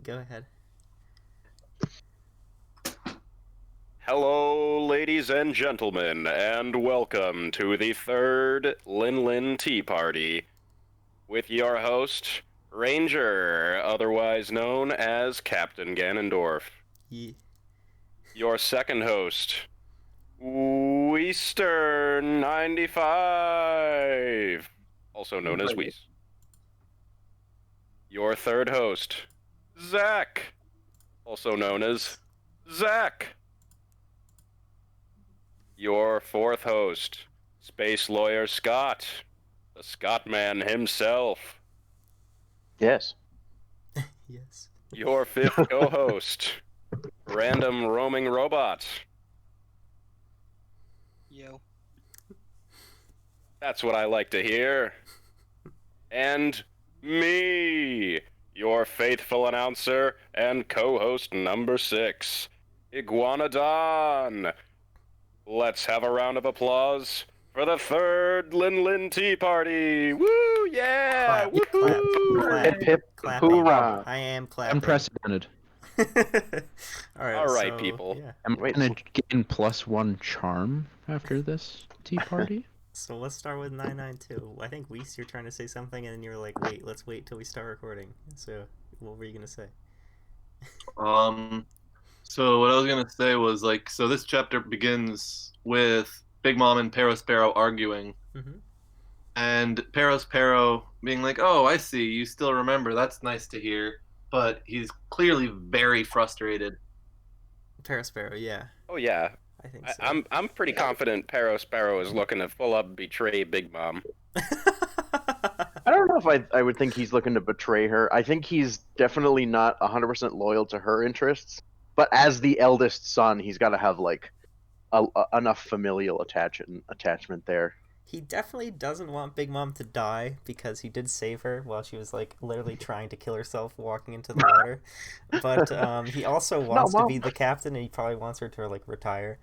Go ahead. Hello, ladies and gentlemen, and welcome to the third Linlin Tea Party with your host, Ranger, otherwise known as Captain Ganondorf. Yeah. Your second host, Weester95, also known as Weiss. Your third host, Zach, also known as Zach. Your fourth host, Space Lawyer Scott, the Scottman himself. Yes. Yes. Your fifth co-host, Random Roaming Robot. Yo. That's what I like to hear. And me, your faithful announcer and co-host number 6, Iguanodon. Let's have a round of applause for the third Linlin Tea Party. Woo, yeah! Clap, Woohoo! clap, Hip hip Clapping. hoorah. I am clapping. Unprecedented. All right, so, people. Yeah. I'm Wait. gonna gain +1 charm after this tea party. So let's start with 992. I think Weiss, you're trying to say something, and then you were like, "Wait, let's wait till we start recording." So, what were you gonna say? So what I was gonna say was so this chapter begins with Big Mom and Perospero arguing, Mm-hmm. and Perospero being like, "Oh, I see. You still remember. That's nice to hear." But he's clearly very frustrated. Perospero, yeah, Oh yeah, I think so. I'm pretty confident Perospero is looking to full up betray Big Mom. I don't know if I would think he's looking to betray her. I think he's definitely not 100% loyal to her interests. But as the eldest son, he's got to have enough familial attachment there. He definitely doesn't want Big Mom to die because he did save her while she was literally trying to kill herself walking into the water. But he also wants to be the captain, and he probably wants her to retire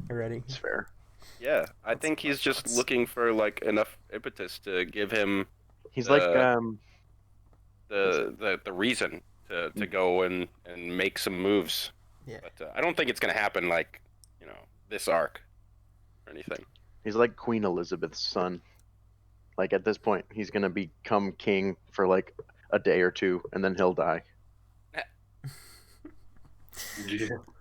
already. It's fair. Yeah, I think he's just looking for enough impetus to give him He's the reason to go and make some moves. Yeah. But I don't think it's gonna happen this arc or anything. he's like Queen Elizabeth's son. Like at this point, he's gonna become king for a day or two, and then he'll die.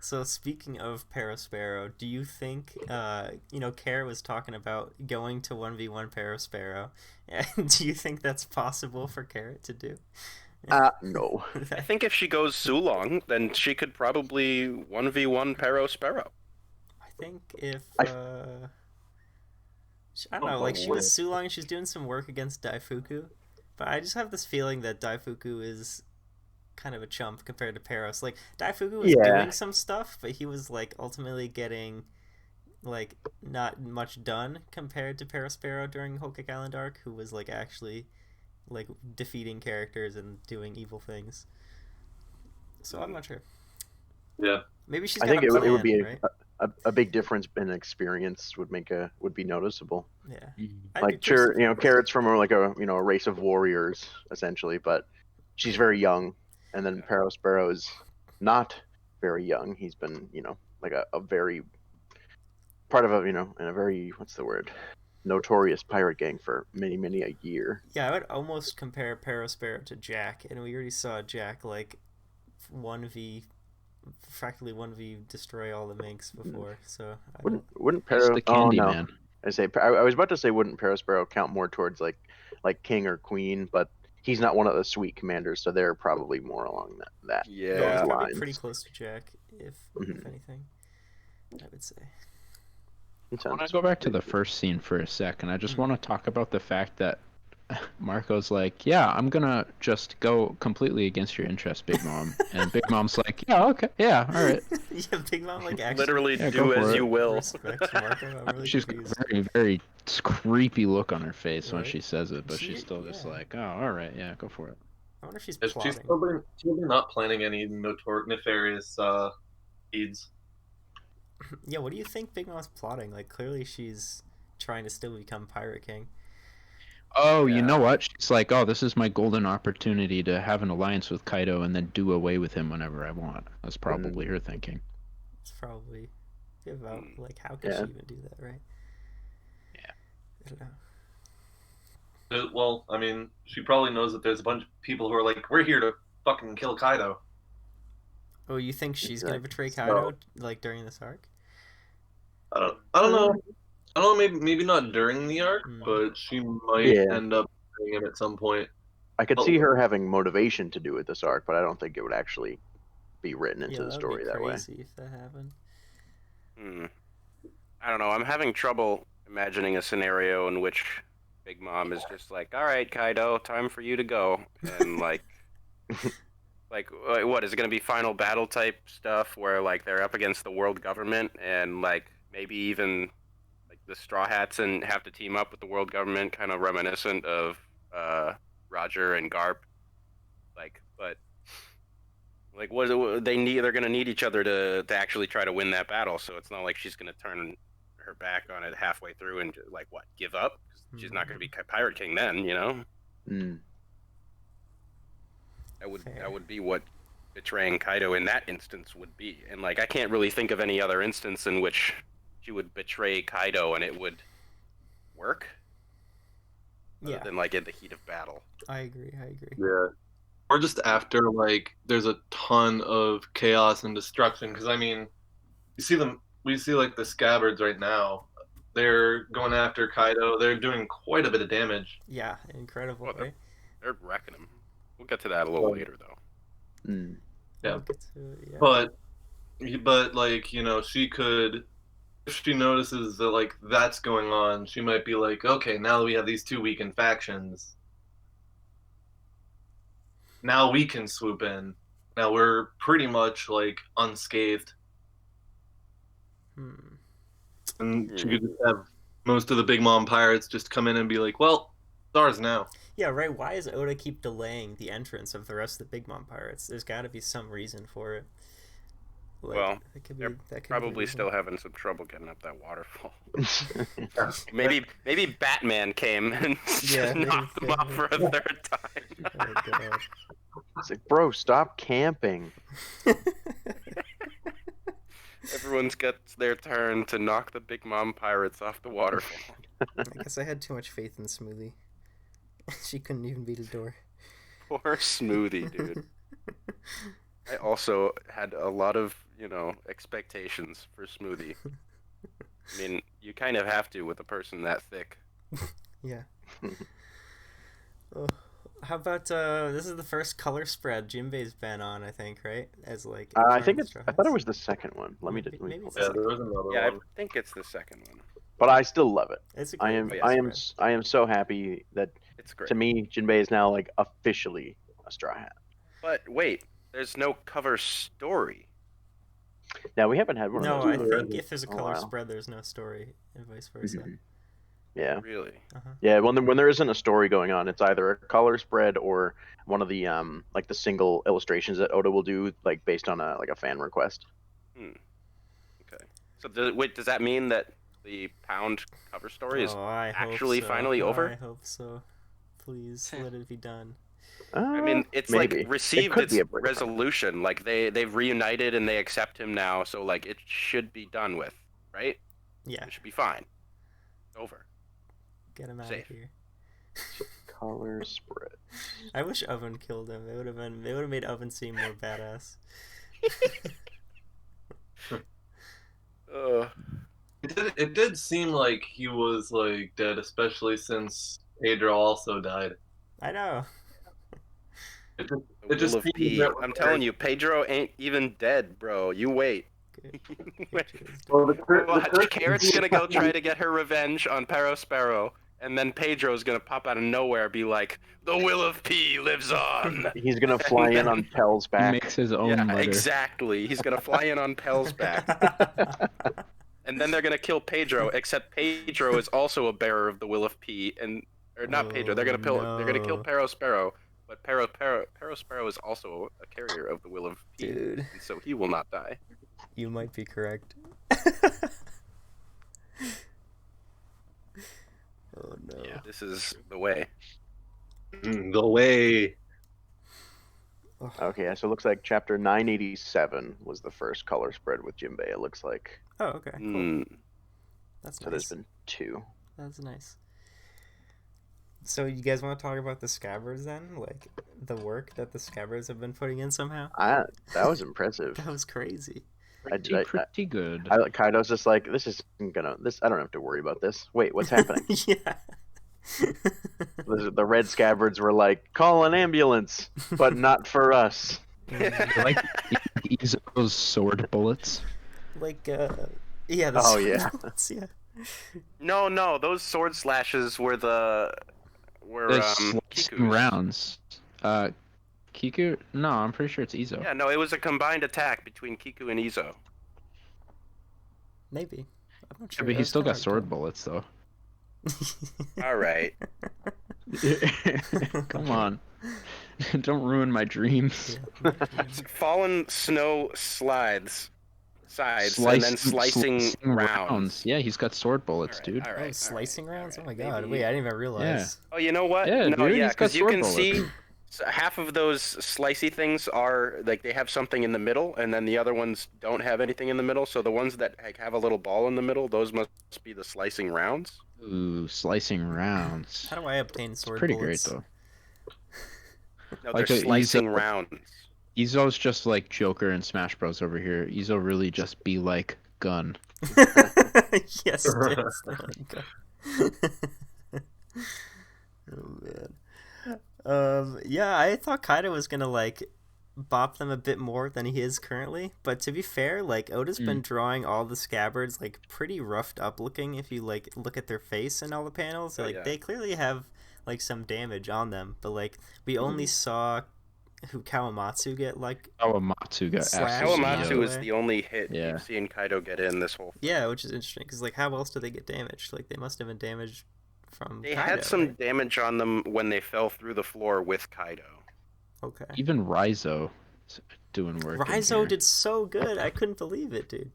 So speaking of Perospero, do you think Kara was talking about going to 1v1 Perospero, and do you think that's possible for Kara to do? No. I think if she goes Sulong, then she could probably 1v1 Perospero. I think if I don't know, she was Sulong, she's doing some work against Daifuku, but I just have this feeling that Daifuku is kind of a chump compared to Peros. Daifuku was doing some stuff, but he was ultimately getting not much done compared to Perospero during Whole Cake Island arc, who was actually defeating characters and doing evil things. So I'm not sure. Yeah. Maybe she's I got think a it plan, would be right? a big difference in experience would be noticeable. Yeah. I'd be Sure, pretty Carrot's from a race of warriors essentially, but she's very young, and then Perospero is not very young. He's been a very part of in a very notorious pirate gang for many a year. Yeah, I would almost compare Perospero to Jack, and we already saw Jack 1v, practically 1v destroy all the Minks before. So Wouldn't It's the candy no. man. I was about to say, wouldn't Perospero count more towards like king or queen, but he's not one of the sweet commanders, so they're probably more along that Yeah. he's those probably lines. pretty close to Jack, if anything, I would say. I want to go back to the first scene for a second. I just want to talk about the fact that Marco's like, yeah, I'm gonna just go completely against your interest, Big Mom. And Big Mom's like, yeah, okay, yeah, all right. Yeah, Big Mom actually Literally Yeah, do go for as it. you will. respects Marco. I'm really She's got confused. a very, very creepy look on her face when Right? she says it, but She- she's still just yeah. like, oh, all right, yeah, go for it. I wonder if she's She's plotting. probably not planning any nefarious deeds. Yeah, what do you think Big Mom's plotting? Clearly she's trying to still become Pirate King. Oh, you know what? She's like, oh, this is my golden opportunity to have an alliance with Kaido and then do away with him whenever I want. That's probably her thinking. It's probably about like how could she even do that, right? Yeah. I don't know. Well, I mean, she probably knows that there's a bunch of people who are like, we're here to fucking kill Kaido. Oh, you think she's gonna betray Kaido like during this arc? I don't know. I don't know. Maybe not during the arc, but she might end up doing it at some point. I could see her having motivation to do it this arc, but I don't think it would actually be written into the story that way. Crazy if that happened. I don't know. I'm having trouble imagining a scenario in which Big Mom is just like, "All right, Kaido, time for you to go," and like, like what is it going to be? Final battle type stuff where like they're up against the world government and like maybe even like the Straw Hats and have to team up with the world government, kind of reminiscent of Roger and Garp. Like, but like what they need? They're going to need each other to actually try to win that battle. So it's not like she's going to turn her back on it halfway through and like what, give up? She's not going to be Pirate King then, you know. That would be what betraying Kaido in that instance would be, and like I can't really think of any other instance in which she would betray Kaido and it would work. Other than like in the heat of battle. I agree. Yeah. Or just after like there's a ton of chaos and destruction, because I mean, we see like the Scabbards right now. They're going after Kaido. They're doing quite a bit of damage. Yeah, incredible, right? They're wrecking him. We'll get to that a little later, though. Yeah. But like, you know, she could, if she notices that like that's going on, she might be like, okay, now that we have these two weakened factions, now we can swoop in. Now we're pretty much like unscathed. And she could just have most of the Big Mom pirates just come in and be like, well, it's ours now. Yeah, right. Why does Oda keep delaying the entrance of the rest of the Big Mom pirates? There's got to be some reason for it. Like, well, they're probably still having some trouble getting up that waterfall. maybe Batman came and knocked them off for a third time. Oh, God. It's like, bro, stop camping. Everyone's got their turn to knock the Big Mom pirates off the waterfall. I guess I had too much faith in Smoothie. She couldn't even beat a door. Poor Smoothie, dude. I also had a lot of, expectations for Smoothie. I mean, you kind of have to with a person that thick. Yeah. How about this is the first color spread Jinbei's been on, I think, right? As like I think I thought it was the second one. Let me there was another one. I think it's the second one. But I still love it. It's a great I am so happy that it's great. To me, Jinbei is now like officially a Straw Hat. But wait, there's no cover story. Now we haven't had one. No, of those I think if there's a color while. spread, there's no story, and vice versa. Yeah. Really? Yeah. When there isn't a story going on, it's either a color spread or one of the like the single illustrations that Oda will do, like based on a fan request. Okay. So does that mean that the Pound cover story is actually finally over? I hope so. Please let it be done. I mean, it's maybe. Like received its resolution. Like they've reunited and they accept him now, so like it should be done with, right? Yeah. It should be fine. Over. Get him out of here. Color spread. I wish Oven killed him. They would have made Oven seem more badass. It did seem like he was like dead, especially since Pedro also died. I know. It just I'm telling you, Pedro ain't even dead, bro. You wait. Watch, Carrot's gonna go try to get her revenge on Sparrow, and then Pedro's gonna pop out of nowhere, be like, "The will of P lives on." He's gonna fly in on Pell's back. He makes his own murder. Exactly. He's gonna fly in on Pell's back, and then they're gonna kill Pedro. Except Pedro is also a bearer of the will of P, or not Pedro. They're gonna kill Sparrow. But Sparrow is also a carrier of the will of P, dude. And so he will not die. You might be correct. Oh no. Yeah. This is the way. The way. Okay, so it looks like chapter 987 was the first color spread with Jinbei, it looks like. Oh, okay, cool. Mm. That's So nice. there's been 2. That's nice. So you guys want to talk about the scabbards then? Like, the work that the scabbards have been putting in somehow? That was impressive. That was crazy. Pretty good. Kaido's just like, I don't have to worry about this. Wait, what's happening? Yeah. The red scabbards were like, call an ambulance, but not for us. Like Izo's sword bullets. Like, yeah. The Oh, sword yeah. bullets, yeah. No, those sword slashes were The slicing Kiku's. rounds. Kiku? No, I'm pretty sure it's Izo. Yeah, no, it was a combined attack between Kiku and Izo. Maybe. I'm not Yeah, sure. but he's still got That's sword bullets though. All right. Come on. Don't ruin my dreams. Yeah. Fallen snow sides, and then slicing rounds. Yeah, he's got sword bullets, dude. All Oh, right, slicing rounds? Oh my god. Maybe. Wait, I didn't even realize. Oh, you know what? Yeah, no, dude, yeah, he's got because you sword can bullets. see half of those slicey things are like they have something in the middle, and then the other ones don't have anything in the middle. So the ones that have a little ball in the middle, those must be the slicing rounds. Ooh, slicing rounds. How do I obtain sword Pretty bullets? great though. No, Like they're a slicing Izo- rounds. Izo's just like Joker and Smash Bros over here. Izo really just be like gun. Yes, it is. Oh my god. Oh man. Yeah, I thought Kaido was gonna like bop them a bit more than he is currently, but to be fair, like Oda's been drawing all the scabbards like pretty roughed up looking if you like look at their face in all the panels. Oh, Like yeah. they clearly have like some damage on them, but like we only saw who Kawamatsu get like Kawamatsu got Slash. absolutely Kawamatsu Yeah. is the only hit Yeah. you've seen Kaido get in this whole. yeah, which is interesting because like how else do they get damaged? Like they must have been damaged from They Kaido, had some right? damage on them when they fell through the floor with Kaido. Okay. Even Raizo is doing work. in Raizo here. did so good. I couldn't believe it, dude.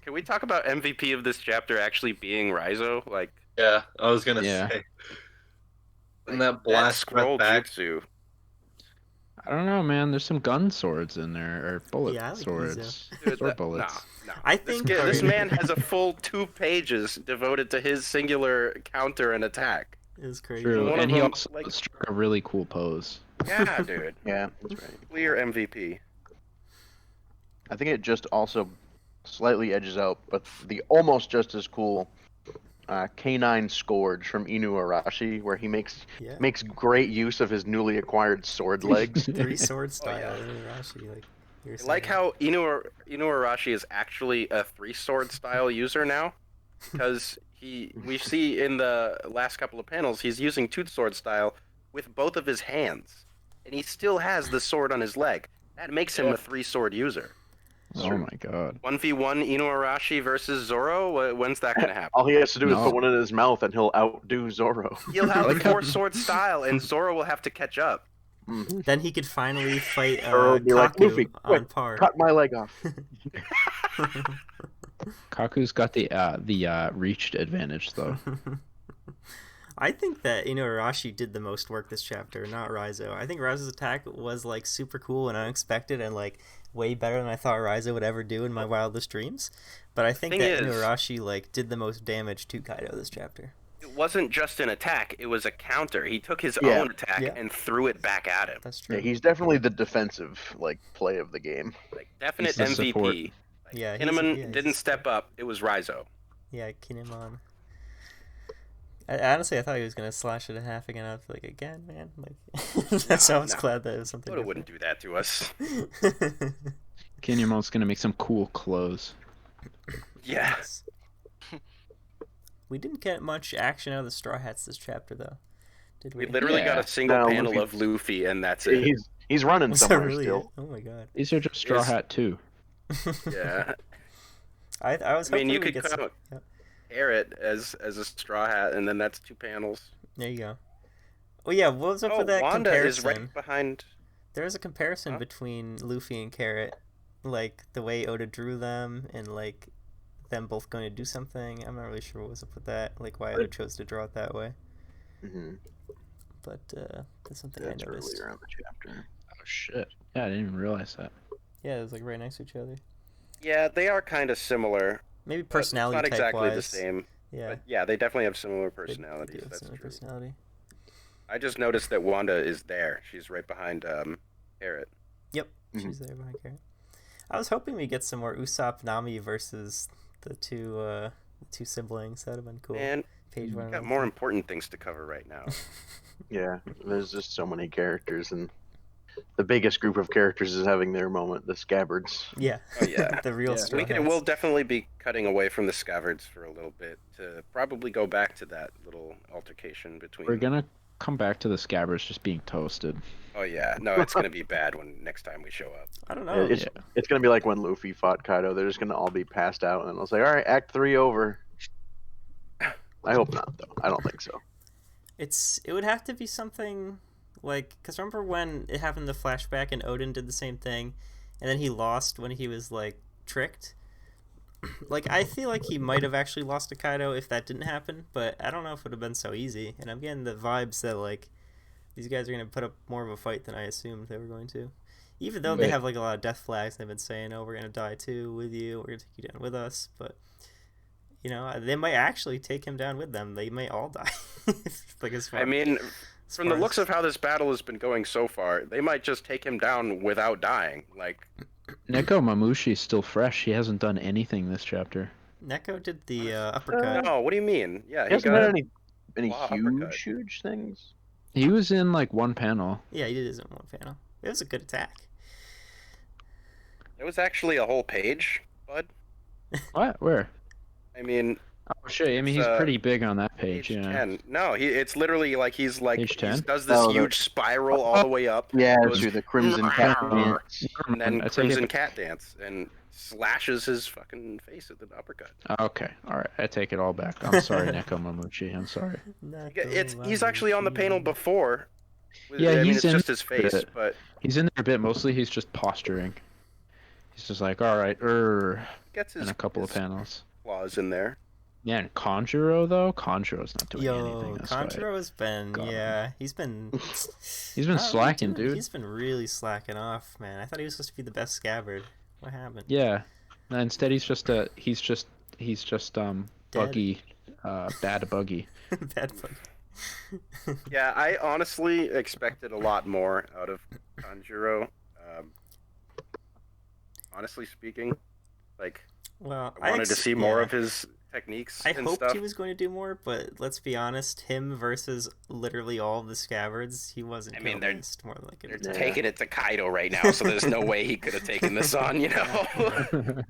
Can we talk about MVP of this chapter actually being Raizo? Like Yeah, I was gonna Yeah. say. And that that blast scroll back. jutsu. I don't know, man. There's some gun swords in there, or bullet Yeah, I like swords, Dude, sword that- bullets. No. I This, think this man has a full 2 pages devoted to his singular counter and attack. it was crazy. True, one of and he them, also like- struck a really cool pose. Yeah, dude. Yeah, that's right. Clear MVP. I think it just also slightly edges out, but the almost just as cool Canine Scourge from Inuarashi, where he makes Yeah. great use of his newly acquired sword legs. 3 sword style. yeah. Inuyasha, like you were I like saying. how Inuarashi is actually a 3-sword style user now, because we see in the last couple of panels he's using 2-sword style with both of his hands, and he still has the sword on his leg. That makes him a 3-sword user. Oh my god. 1v1 Inuarashi versus Zoro? When's that gonna happen? All he has to do is No. put one in his mouth, and he'll outdo Zoro. He'll have like the how- 4-sword style, and Zoro will have to catch up. Then he could finally fight Zoro would be like, Kaku Luffy, on quick, par. cut my leg off. Kaku's got the reached advantage though. I think that Inuarashi did the most work this chapter, not Raizo. I think Raizo's attack was like super cool and unexpected and like way better than I thought Raizo would ever do in my wildest dreams. But I think Thing that is- Inuarashi like did the most damage to Kaido this chapter. It wasn't just an attack, it was a counter. He took his Yeah. own attack Yeah. and threw it back at him. That's true. Yeah, he's definitely the defensive play of the game. Like, definite He's the support. MVP. Yeah, Kinemon didn't step up, it was Raizo. Yeah, Kinemon. Honestly, I thought he was gonna slash it in half again. I was like, again, man. Like, so I was no. glad that it was something. Oda wouldn't do that to us. different. Kinyamon's gonna make some cool clothes. Yeah. Yes. We didn't get much action out of the Straw Hats this chapter, though. Did we? We literally Yeah. got a single No, panel Luffy- of Luffy, and that's it. He's running Was that somewhere really still. it? Oh my god. These are just Straw Is- Hat too. Yeah. I was I mean, hoping you we could get some... kind of yeah. pair it as a straw hat, and then that's 2 panels. There you go. Well, yeah, what was up Oh, with that Wanda comparison? is right behind. There was a comparison Huh? between Luffy and Carrot, like the way Oda drew them, and like them both going to do something. I'm not really sure what was up with that, like why Oda chose to draw it that way. Mm-hmm. But that's something That's I noticed. earlier in the chapter. Oh shit! Yeah, I didn't even realize that. Yeah, it was like right next to each other. Yeah, they are kind of similar. Maybe But personality it's not exactly the type-wise. same. Yeah. But yeah, they definitely have similar They personalities. do have That's similar true. personality. I just noticed that Wanda is there. She's right behind Carrot. Yep, she's there behind Carrot. I was hoping we get some more Usopp Nami versus the two siblings. That'd have been cool. And Page we've 1. got more important things to cover right now. Yeah, there's just so many characters, and the biggest group of characters is having their moment. The Scabbards. Yeah. Oh, yeah. The real Yeah. Straw Hats. We'll definitely be cutting away from the Scabbards for a little bit to probably go back to that little altercation between. We're gonna come back to the Scabbards just being toasted. Oh yeah, no, it's gonna be bad when next time we show up. I don't know. It's gonna be like when Luffy fought Kaido. They're just gonna all be passed out, and I was like, all right, Act 3 over. I hope not, though. I don't think so. It would have to be something like, because remember when it happened in the flashback and Odin did the same thing, and then he lost when he was like tricked. Like, I feel like he might have actually lost to Kaido if that didn't happen, but I don't know if it would have been so easy. And I'm getting the vibes that like these guys are gonna put up more of a fight than I assumed they were going to. Even though they have like a lot of death flags, they've been saying, "Oh, we're gonna die too with you. We're gonna take you down with us." But you know, they might actually take him down with them. They may all die. Like I mean, from the looks of how this battle has been going so far, they might just take him down without dying. Like, Neko Mamushi's still fresh. He hasn't done anything this chapter. Neko did the uppercut. no, what do you mean? Yeah, He he hasn't got had any Wow, huge, uppercut. huge things. He was in like one panel. Yeah, he did his own one panel. It was a good attack. It was actually a whole page, bud. What? Where? I mean, Oh shit! I mean, It's, he's pretty big on that page page. Yeah. 10. No, it's literally like he's like Page he 10? does this Oh, huge spiral all the way up, Yeah, Goes- through the Crimson Cat dance. and then I take Crimson it. Cat dance and slashes his fucking face with an uppercut. Okay, all right. I take it all back. I'm sorry, Neko Mamushi. I'm sorry. He's actually on the panel before. Yeah, I mean, he's it's in just his face, it. but He's in there a bit. Mostly, he's just posturing. He's just like, all right, gets his in a couple of his panels. claws in there. Yeah, and Conjuro though. Conjuro's not doing anything. Yo, That's why. Conjuro has been, got him. yeah, he's been been slacking, doing- dude. He's been really slacking off, man. I thought he was supposed to be the best scabbard. What happened? Yeah. Instead, he's just buggy, bad buggy. Bad bug. Yeah, I honestly expected a lot more out of Tanjiro. Honestly speaking, like Well, I wanted to see more yeah. of his techniques I and hoped stuff. he was going to do more, but let's be honest, him versus literally all of the scabbards, he wasn't I mean, they're- convinced more like They're it. Yeah. taking it to Kaido right now, so there's no way he could have taken this on, you know?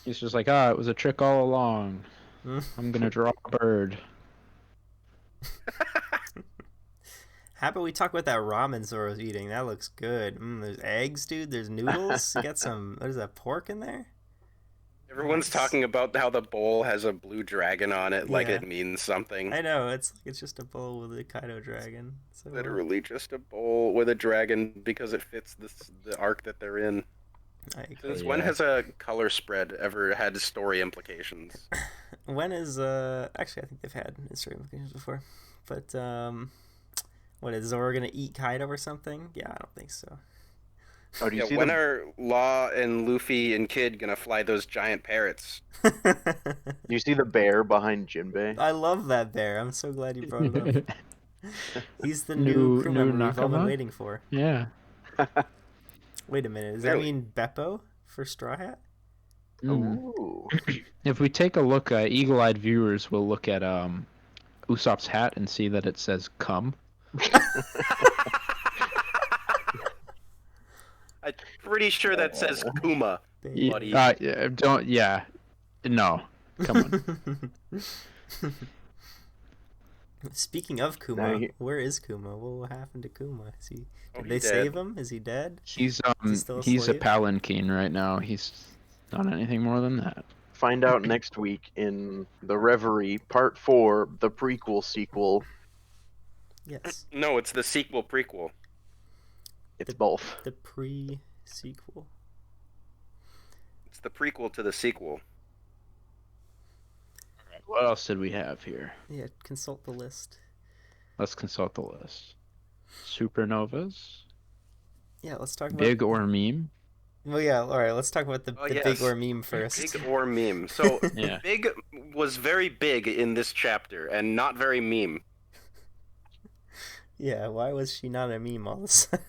He's just like, it was a trick all along. I'm gonna draw a bird. How about we talk about that ramen Zoro's eating? That looks good. There's eggs, dude. There's noodles. You got some, what is that, pork in there? Everyone's talking about how the bowl has a blue dragon on it, like Yeah. it means something. I know, it's just a bowl with a Kaido dragon. So, Literally just a bowl with a dragon because it fits the arc that they're in. I agree. Since when has a color spread ever had story implications? When is actually I think they've had story implications before. But what is Zoro gonna eat Kaido or something? Yeah, I don't think so. Oh, do you Yeah, see when the, are Law and Luffy and Kid gonna fly those giant parrots? do you see the bear behind Jinbei? I love that bear. I'm so glad you brought it up. He's the New- new crew new member we've all been Nakama? waiting for. Yeah. Wait a minute, does that Really? mean Beppo for Straw Hat? Ooh. If we take a look, eagle-eyed viewers will look at Usopp's hat and see that it says "come." I'm pretty sure that says Kuma. Baby. Buddy. Don't. Yeah. No. Come on. Speaking of Kuma, Now he- where is Kuma? What happened to Kuma? Is he? Oh, Did he they dead. save him? Is he dead? He's he still a he's a slave? palanquin right now. He's not anything more than that. Find out next week in The Reverie, Part 4, the prequel sequel. Yes, No, it's the sequel prequel. It's both. the pre-sequel. It's the prequel to the sequel. What else did we have here? Yeah, consult the list. Let's consult the list. Supernovas. Yeah, let's talk about Big or meme? Well, yeah, all right. Let's talk about the big yes. or meme first. Big or meme. So Yeah. Big was very big in this chapter and not very meme. Yeah, why was she not a meme all of a sudden?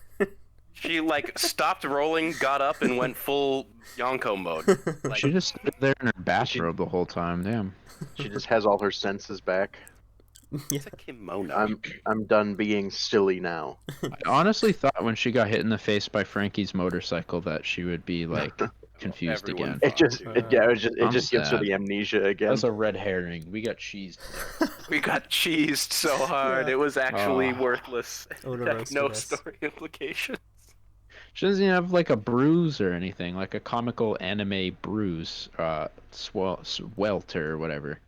She like stopped rolling, got up, and went full Yonko mode. Like, She just stood there in her bathrobe the whole time. Damn. She just has all her senses back. Yeah. it's a kimono. I'm done being silly now. I honestly thought when she got hit in the face by Frankie's motorcycle that she would be like confused Everyone again. It just Uh, it just gives her sad. the amnesia again. That's a red herring. We got cheese. We got cheesed so hard, Yeah. it was actually Oh. worthless. Oda Had roasted no us. story implications. She doesn't even have like a bruise or anything, like a comical anime bruise, welter or whatever.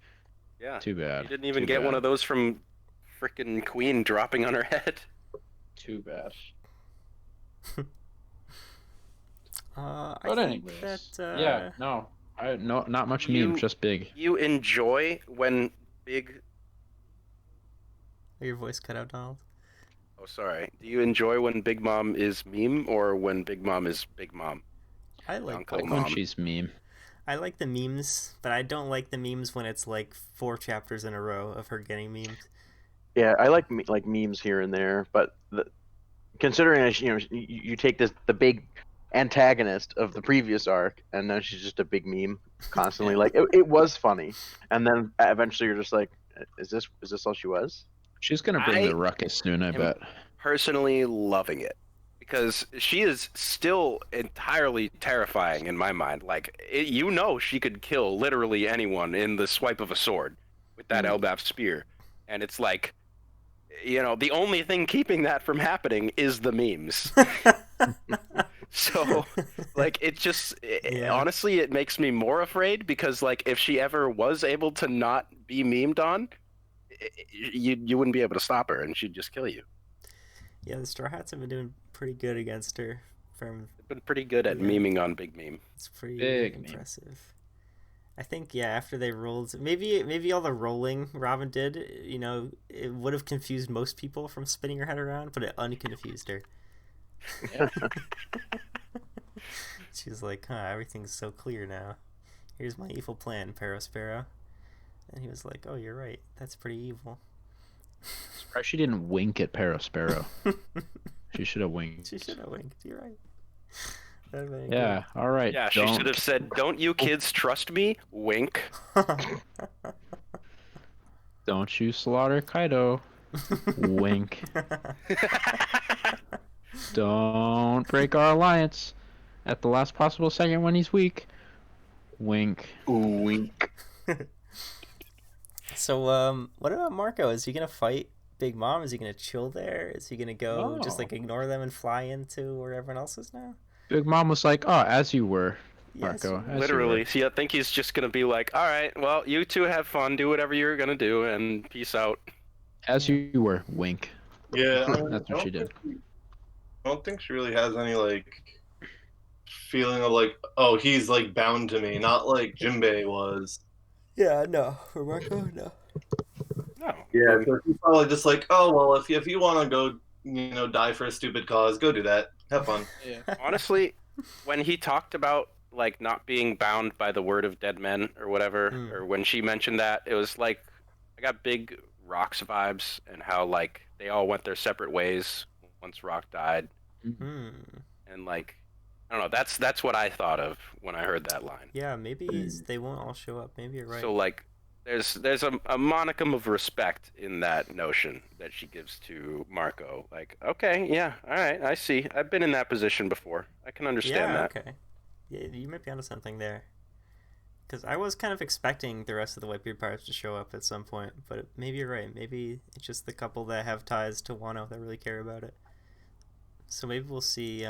Yeah. Too bad. You didn't even Too get one bad. of those from frickin' Queen dropping on her head. Too bad. I But think anyways, that, not much You- meme, just big. You enjoy when Big... Your voice cut out, Donald. Oh, sorry. Do you enjoy when Big Mom is meme or when Big Mom is Big Mom? I like Uncle Like both. when Mom. she's meme. I like the memes, but I don't like the memes when it's like 4 chapters in a row of her getting memed. Yeah, I like memes here and there, but considering as you take the big antagonist of the previous arc, and then she's just a big meme constantly. Like it was funny, and then eventually you're just like, is this all she was? She's gonna bring I the ruckus soon, I am- bet. Personally loving it. Because she is still entirely terrifying in my mind. Like, she could kill literally anyone in the swipe of a sword with that Elbaf spear. And it's like, the only thing keeping that from happening is the memes. So, like, honestly, it makes me more afraid because, like, if she ever was able to not be memed on, you wouldn't be able to stop her and she'd just kill you. Yeah, the Straw Hats have been doing pretty good against her. They've been pretty good at Yeah. meming on Big Meme. It's pretty Big meme. impressive. I think after they rolled, maybe all the rolling Robin did, it would have confused most people from spinning her head around, but it unconfused her. Yeah. She's like, everything's so clear now. Here's my evil plan, Parasparrow. And he was like, oh, you're right. That's pretty evil. Surprised she didn't wink at Parasparrow. She should have winked. She should have winked. You're right. That'd have been Yeah, alright. Yeah, she should have said, "Don't you kids trust me?" Wink. good. Don't you slaughter Kaido. Wink. Don't break our alliance at the last possible second when he's weak. Wink. Ooh, wink. So, what about Marco? Is he gonna fight Big Mom? Is he gonna chill there? Is he gonna go just No. like ignore them and fly into where everyone else is now? Big Mom was like, "Oh, as you were, Yes, Marco." as you Literally. were." See, I think he's just gonna be like, "All right, well, you two have fun, do whatever you're gonna do, and peace out." As you were. Wink. Yeah, That's what she did. I don't think she really has any like feeling of like, oh, he's like bound to me, not like Jinbei was. Yeah, no. For Marco, no. No. Yeah, so he's probably just like, oh well, if you want to go, die for a stupid cause, go do that. Have fun. Honestly, when he talked about like not being bound by the word of dead men or whatever, or when she mentioned that, it was like I got big Rock's vibes and how like they all went their separate ways once Rock died, Hmm. and like I don't know, that's what I thought of when I heard that line. Yeah, maybe they won't all show up. Maybe you're right. So like there's a monicum of respect in that notion that she gives to Marco. Like, okay, yeah, all right, I see. I've been in that position before. I can understand that. Okay. Yeah, you might be onto something there. Because I was kind of expecting the rest of the Whitebeard Pirates to show up at some point, but maybe you're right. Maybe it's just the couple that have ties to Wano that really care about it. So maybe we'll see.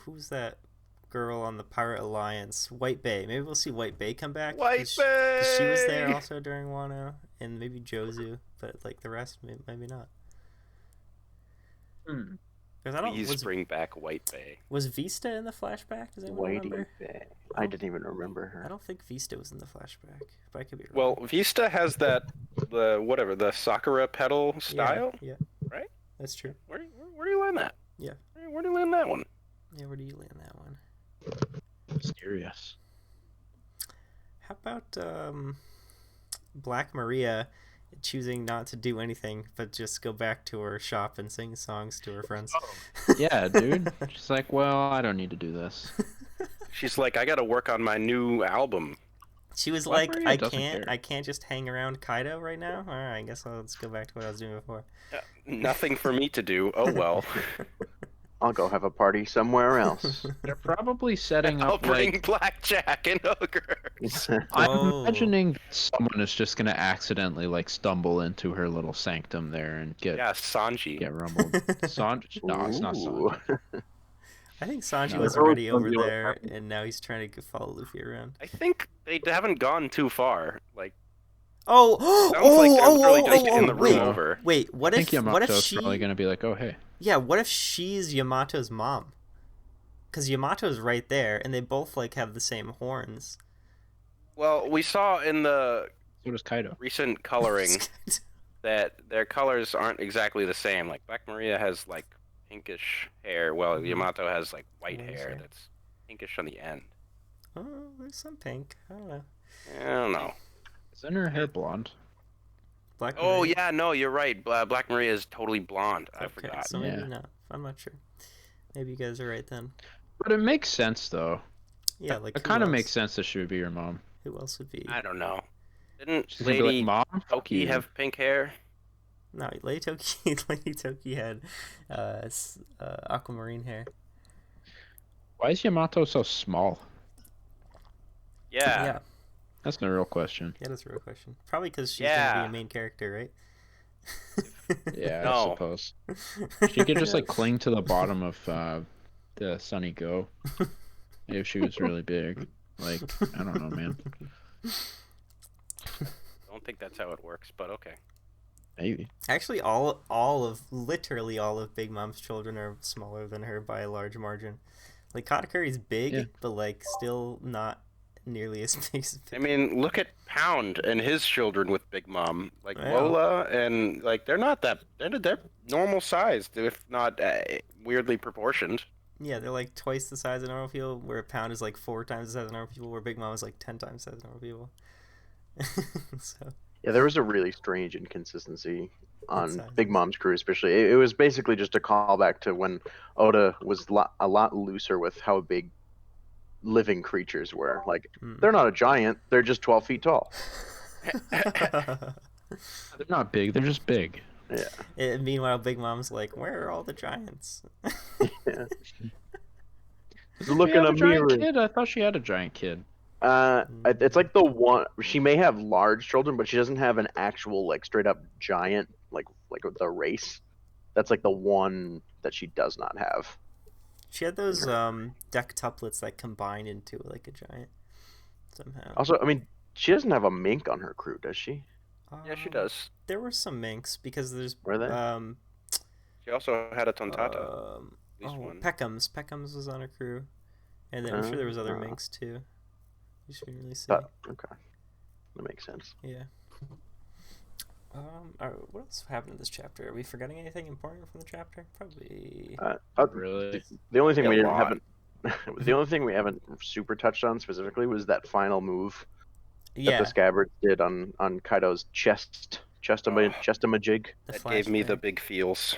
Who's that girl on the Pirate Alliance? White Bay. Maybe we'll see White Bay come back. White 'cause she was there Bay! also during Wano, and maybe Jozu, but like the rest, maybe not. Please bring back White Bay. Was Vista in the flashback? Does anyone remember? Bay. I didn't even remember her. I don't think Vista was in the flashback, but I could be wrong. Well, Vista has the Sakura pedal style. Yeah. Right? That's true. Where do you land that? Yeah. Where do you land that one? Yeah, where do you land that one? Mysterious. How about Black Maria choosing not to do anything but just go back to her shop and sing songs to her friends? Yeah, dude. She's like, well, I don't need to do this. She's like, I gotta work on my new album. She was Black like, Maria I can't just hang around Kaido right now. All right, I guess I'll just go back to what I was doing before. Nothing for me to do. Oh well. I'll go have a party somewhere else. They're probably setting I'll up bring blackjack and hookers. I'm imagining someone is just gonna accidentally like stumble into her little sanctum there and get Sanji. rumbled. Sanji? No, it's not Sanji. I think Sanji No, was they're already always over gonna be there, like- and now he's trying to follow Luffy around. I think they haven't gone too far. Like, Oh, sounds like they're really just in the room wait, over. wait. What I if think what if Yamato's she? probably gonna be like, oh hey. Yeah, what if she's Yamato's mom? Because Yamato's right there, and they both like have the same horns. Well, we saw in the So does Kaido. recent coloring that their colors aren't exactly the same. Like Black Maria has like pinkish hair, while Yamato has like white Orange hair hair. that's pinkish on the end. Oh, there's some pink. I don't know. I don't know. Isn't her hair blonde? Black. Oh Maria? yeah, no, you're right. Black Maria is totally blonde. I Okay, forgot. so maybe Yeah. not. I'm not sure. Maybe you guys are right then. But it makes sense though. Yeah, like It who kind of else? makes sense that she would be your mom. Who else would be? I don't know. Didn't She's gonna be Lady like, Mom, fuck Toki you. have pink hair? No, Lady Toki. Lady Toki had aquamarine hair. Why is Yamato so small? Yeah. Yeah, That's my real question. that's a real question. Probably because she's Yeah. gonna be a main character, right? Yeah, I No. suppose. She could just like cling to the bottom of the Sunny Go if she was really big. Like, I don't know, man. I don't think that's how it works, but okay. Maybe. Actually, literally all of Big Mom's children are smaller than her by a large margin. Like Katakuri's big, Yeah. but like still not nearly as big as I mean, look at Pound and his children with Big Mom. Like Yeah. Lola, and like they're not that. They're normal sized, if not weirdly proportioned. Yeah, they're like twice the size of normal people, where Pound is like 4 times the size of normal people, where Big Mom is like 10 times the size of normal people. So, Yeah, there was a really strange inconsistency on Inside. Big Mom's crew, especially. It was basically just a callback to when Oda was a lot looser with how big living creatures were. Like, they're not a giant; they're just 12 feet tall. They're not big, they're just big. Yeah. And meanwhile, Big Mom's like, where are all the giants? Yeah. Doesn't Look she have in a a giant mirror. kid? I thought she had a giant kid. It's like the one she may have large children, but she doesn't have an actual like straight up giant like the race. That's like the one that she does not have. She had those dectuplets that combine into like a giant somehow. Also, I mean, she doesn't have a mink on her crew, does she? Yeah, she does. There were some minks because there's Were they? She also had a Tontata. At least one. Peckham's was on her crew, and then I'm sure there was other minks too. You just didn't really see. Okay, that makes sense. Yeah. All right, what else happened in this chapter? Are we forgetting anything important from the chapter? Probably. Really? The only thing A we lot. haven't, the only thing we haven't super touched on specifically was that final move that Yeah. the Scabbards did on Kaido's chestamajig. The That gave me the flashback. big feels.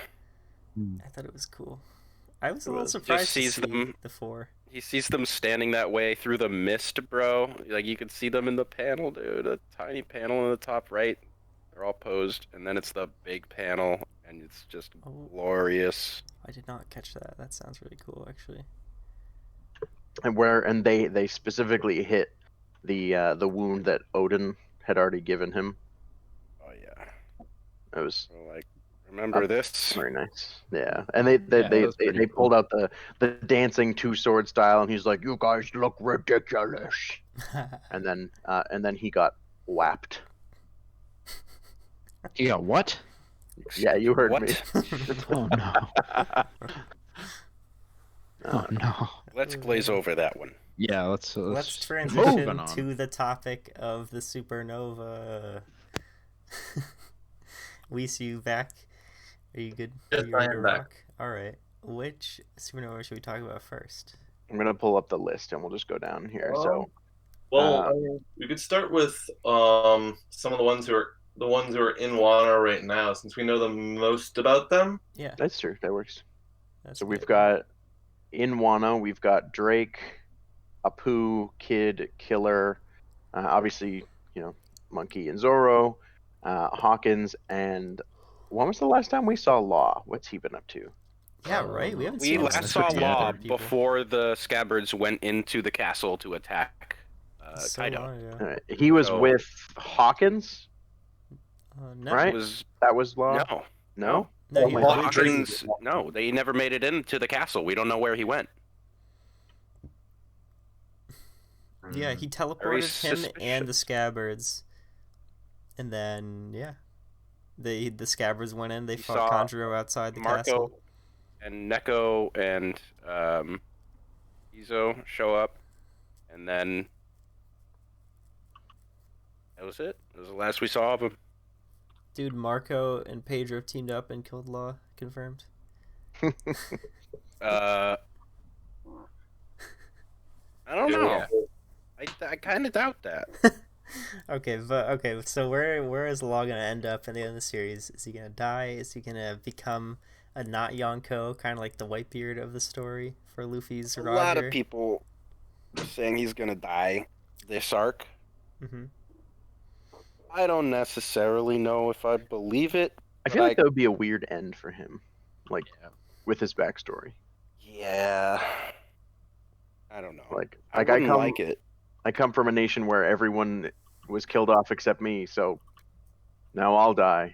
I thought it was cool. I was a It little was. surprised Just to sees see them. the 4. He sees them standing that way through the mist, bro. Like you could see them in the panel, dude. A tiny panel in the top right. They're all posed, and then it's the big panel, and it's just Oh. glorious. I did not catch that. That sounds really cool, actually. And they specifically hit the wound that Odin had already given him. Oh yeah. It was So, like, remember this? very nice. Yeah, and they that was pretty they cool. pulled out the dancing 2-sword style, and he's like, "You guys look ridiculous." And then he got whapped. Yeah, what? Yeah, you heard What? me. Oh no. Oh no. Let's glaze over that one. Yeah, let's transition moving on. to the topic of the supernova. We see you back. Are you good? Yes, Are you ready I to am back. rock? All right. Which supernova should we talk about first? I'm gonna pull up the list and we'll just go down here. So Well, I mean, we could start with some of the ones who are in Wano right now, since we know the most about them. Yeah, that's true. That works. that's So good. we've got in Wano, we've got Drake, Apu, Kid, Killer, obviously, Monkey and Zoro, Hawkins, and when was the last time we saw Law? What's he been up to? Yeah, right. We haven't We seen him last since saw the Law people. before the Scabbards went into the castle to attack So Kaido. long ago. He was So- with Hawkins, No. right? Was That was Law. no. No? No, he Oh, was Hawkins, no, they never made it into the castle. We don't know where he went. Yeah, he Very teleported him and the suspicious. Scabbards, and then the Scabbards went in. They We fought saw Kanjuro outside the Marco castle. and Neko and Izo show up, and then that was it. That was the last we saw of him. Dude, Marco and Pedro teamed up and killed Law. Confirmed. I don't know. Yeah. I kind of doubt that. Okay, so where is Law gonna end up in the end of the series? Is he gonna die? Is he gonna become a not Yonko, kind of like the Whitebeard of the story for Luffy's A Roger? lot of people saying he's gonna die this arc. Mm-hmm. I don't necessarily know if I believe it. I feel like that would be a weird end for him, like with his backstory. Yeah. I don't know. Like I I wouldn't come, like it. I come from a nation where everyone was killed off except me, so now I'll die.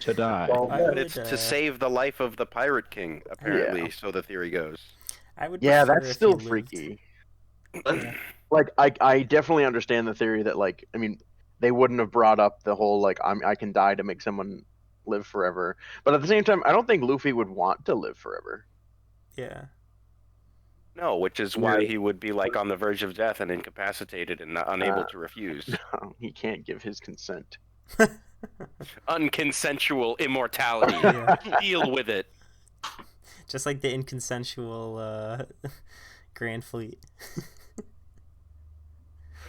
To die. Well, I But would, it's to save the life of the Pirate King, apparently, Yeah. so the theory goes. I would. Yeah, prefer that's if still he lived. freaky. Like I definitely understand the theory that they wouldn't have brought up the whole I can die to make someone live forever. But at the same time, I don't think Luffy would want to live forever. Yeah. No, which is why he would be on the verge of death and incapacitated and unable to refuse. He can't give his consent. Unconsensual immortality. Yeah. Deal with it. Just like the inconsensual Grand Fleet.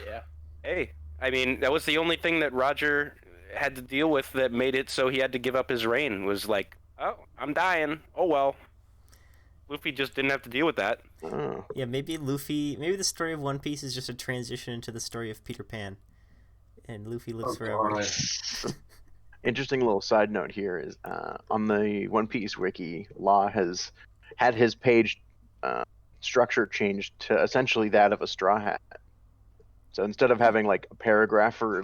Yeah. Hey, I mean, that was the only thing that Roger had to deal with that made it so he had to give up his reign. Was like, oh, I'm dying. Oh well. Luffy just didn't have to deal with that. Oh. Yeah, maybe the story of One Piece is just a transition into the story of Peter Pan, and Luffy lives forever. God. Interesting little side note here is on the One Piece wiki, Law has had his page structure changed to essentially that of a Straw Hat. So instead of having a paragraph for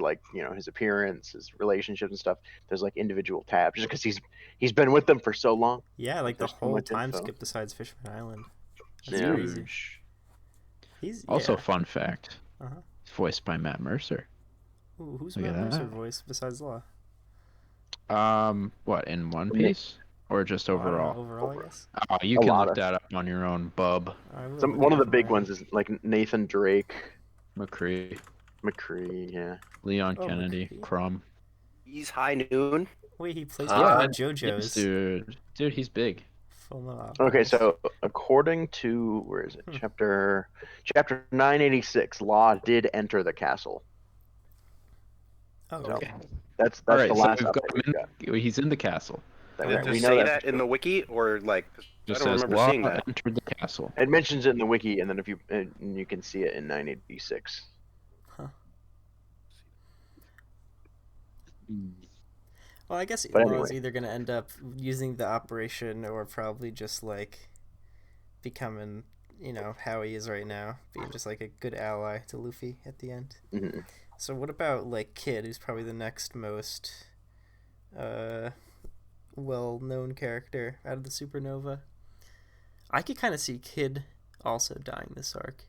his appearance, his relationships and stuff, there's individual tabs just because he's been with them for so long. Yeah, like the There's too whole much time info. skip besides Fisherman Island. That's Yeah. crazy. He's Also, yeah. fun fact. Uh-huh. It's voiced by Matt Mercer. Ooh, who's Look at Matt Mercer that. voice besides Law? What, in One Piece? Or just overall? Overall, I guess. Oh, you A can lot look of- that up on your own, bub. I will One look of the at big mine. ones is Nathan Drake, McCree, McCree, yeah. Leon Oh, Kennedy, McCree. Crumb. He's high noon. Wait, he plays Yeah, with JoJo's. Dude, he's big. Full Metal Okay, Alchemist. so according to where is it? Hmm. Chapter 986, Law did enter the castle. Oh, So, okay. That's All the right, so last we've got update we got. him he's in the castle. That- Alright, Did we it know say that that for in sure. the wiki, or 'cause I Just don't says remember Law seeing that. entered the castle. It mentions it in the wiki, and then if you can see it in 986. Well, I guess But Law is anyway. either going to end up using the operation or probably just becoming, how he is right now, being just a good ally to Luffy at the end. Mhm. So what about Kid, who's probably the next most well-known character out of the Supernova? I could kind of see Kid also dying this arc.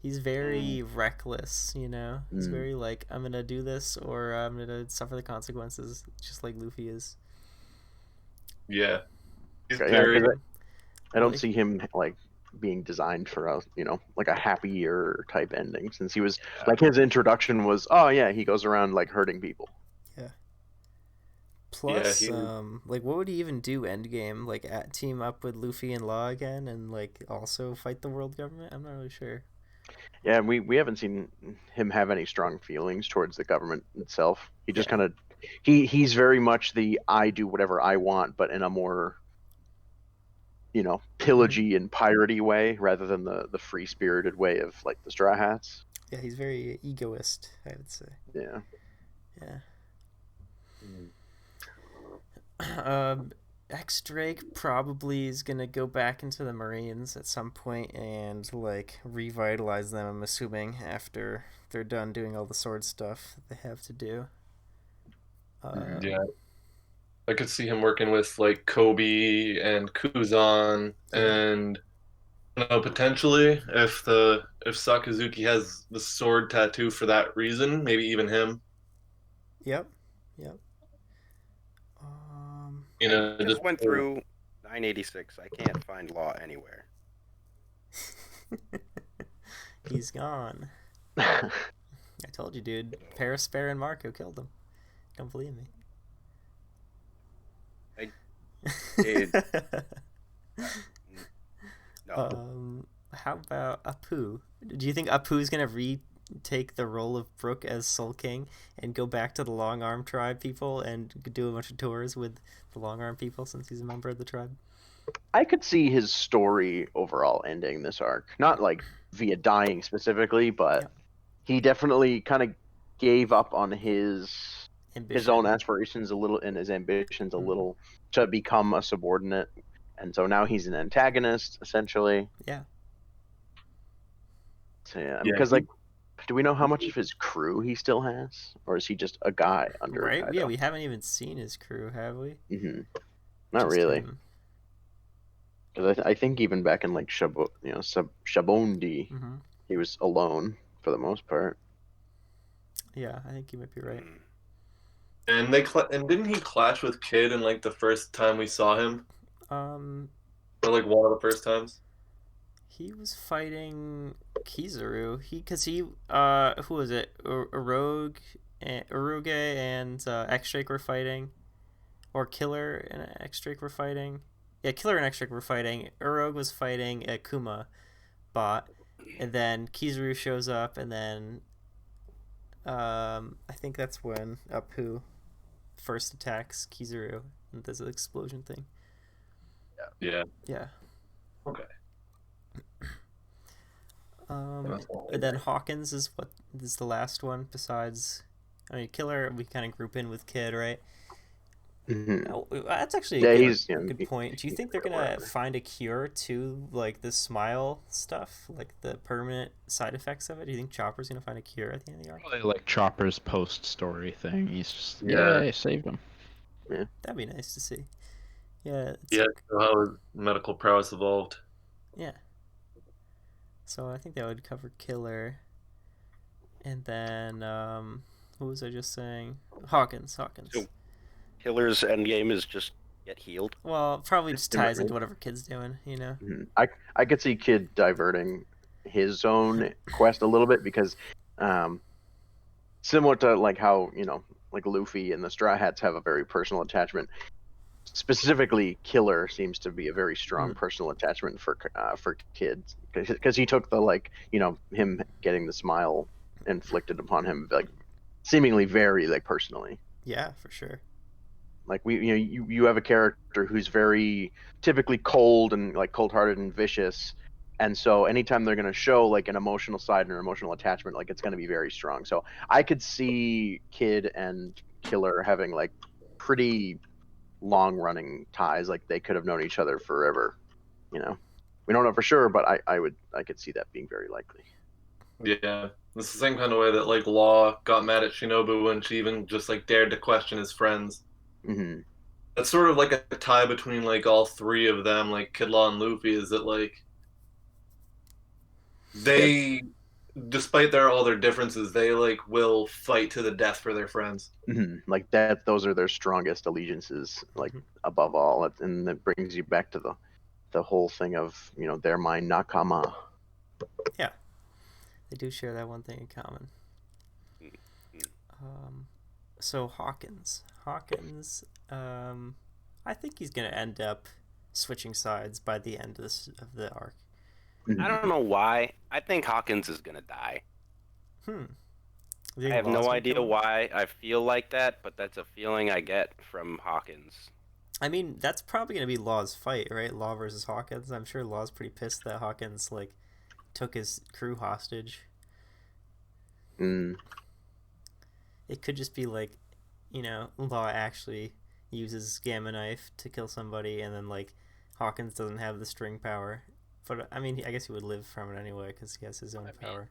He's very reckless, He's Mm. very I'm gonna do this or I'm gonna suffer the consequences, just like Luffy is. Yeah. He's Okay, very. yeah, 'cause I don't see him like being designed for a like a happy year type ending, since he was like his introduction was, oh yeah, he goes around like hurting people. Yeah. Plus, Yeah, like, what would he even do endgame? Like, team up with Luffy and Law again, and like also fight the world government? I'm not really sure. Yeah, we haven't seen him have any strong feelings towards the government itself. He just kind of he's very much the I do whatever I want, but in a more pillagey and piratey way, rather than the free spirited way of like the Straw Hats. Yeah, he's very egoist, I would say. Yeah. X-Drake probably is gonna go back into the Marines at some point and like revitalize them, I'm assuming, after they're done doing all the sword stuff they have to do. Yeah. I could see him working with like Kobe and Kuzan, and potentially if Sakazuki has the sword tattoo for that reason, maybe even him. Yep. I just went through 986. I can't find Law anywhere. He's gone. I told you, dude. Paris, Spare, and Marco killed him. Don't believe me. No. How about Apu? Do you think Apu's gonna retake the role of Brook as Soul King and go back to the Long Arm tribe people and do a bunch of tours with the Long Arm people, since he's a member of the tribe? I could see his story overall ending this arc, not like via dying specifically, but he definitely kind of gave up on his own aspirations a little and his ambitions a little to become a subordinate, and so now he's an antagonist essentially. Because like, do we know how much of his crew he still has, or is he just a guy under Kaido? Yeah, we haven't even seen his crew, have we? Not just really. Because I think even back in like Shabondi, he was alone for the most part. Yeah, I think you might be right. And didn't he clash with Kid in like the first time we saw him? Or like one of the first times? He was fighting Kizaru. Who was it? Uruge and X-Drake were fighting, or Killer and X-Drake were fighting. Yeah, Killer and X-Drake were fighting. Uruge was fighting a Kuma bot, and then Kizaru shows up, and then I think that's when Apu first attacks Kizaru and does the explosion thing. Yeah. Okay. And then Hawkins is the last one besides. I mean, Killer we kind of group in with Kid, right? That's actually a good point. Do you think they're gonna find a cure to like the smile stuff, like the permanent side effects of it? Do you think Chopper's gonna find a cure at the end of the arc? Probably like Chopper's post-story thing. He's just I saved him. Yeah, that'd be nice to see. Yeah. How his medical prowess evolved. Yeah. So I think that would cover Killer, and then what was I just saying? Hawkins. So Killer's endgame is just get healed. Well, probably just ties into whatever Kid's doing, I could see Kid diverting his own quest a little bit, because similar to like how like Luffy and the Straw Hats have a very personal attachment. Specifically, Killer seems to be a very strong personal attachment for Kids, because he took the him getting the smile inflicted upon him like seemingly very like personally. Yeah, for sure. Like you have a character who's very typically cold and like cold-hearted and vicious, and so anytime they're going to show like an emotional side and an emotional attachment, like it's going to be very strong. So I could see Kid and Killer having like pretty long-running ties, like they could have known each other forever. We don't know for sure, but I could see that being very likely. Yeah, it's the same kind of way that like Law got mad at Shinobu when she even just like dared to question his friends. That's sort of like a tie between like all three of them, like Kid, Law, and Luffy, is that like they, despite all their differences, they like will fight to the death for their friends. Like those are their strongest allegiances, like above all, and that brings you back to the whole thing of, they're my nakama. Yeah, they do share that one thing in common. So Hawkins, I think he's gonna end up switching sides by the end of the arc. I don't know why. I think Hawkins is gonna die. I have no idea why I feel like that, but that's a feeling I get from Hawkins. I mean, that's probably gonna be Law's fight, right? Law versus Hawkins. I'm sure Law's pretty pissed that Hawkins took his crew hostage. It could just be Law actually uses Gamma Knife to kill somebody, and then Hawkins doesn't have the string power. But I mean, I guess he would live from it anyway because he has his own power.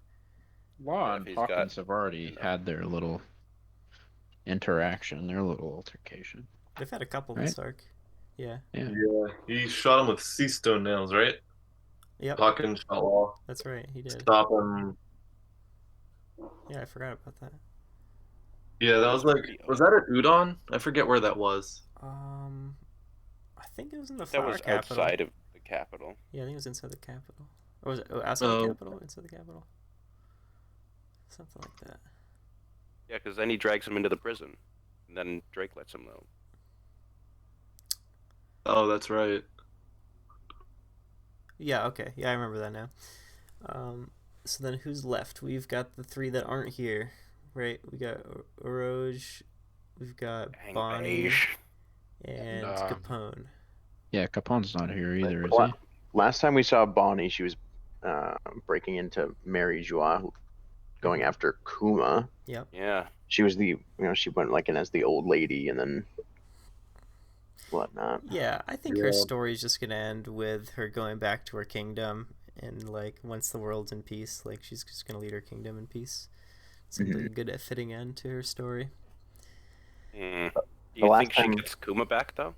Law and Hawkins have already had their little interaction, their little altercation. They've had a couple this arc. Yeah. He shot him with sea stone nails, right? Yep. Hawkins shot Law. That's right, he did. Stop him. Yeah, I forgot about that. Yeah, that was was that at Udon? I forget where that was. I think it was in the Flower Capital. That was outside of the capital. Yeah, I think it was inside the capital. Or was it outside the capital? Inside the capital? Something like that. Yeah, because then he drags him into the prison, and then Drake lets him know. Oh, that's right. Yeah, okay. Yeah, I remember that now. So then who's left? We've got the three that aren't here, right? We got Oroge, we've got Bonnie, and Capone. Yeah, Capone's not here either, is he? Last time we saw Bonnie, she was breaking into Mary Joie, going after Kuma. Yep. Yeah. She was she went in as the old lady, and then whatnot. Yeah, I think her story's just gonna end with her going back to her kingdom, and once the world's in peace, she's just gonna lead her kingdom in peace. Simply a good fitting end to her story. Do you think she gets Kuma back though?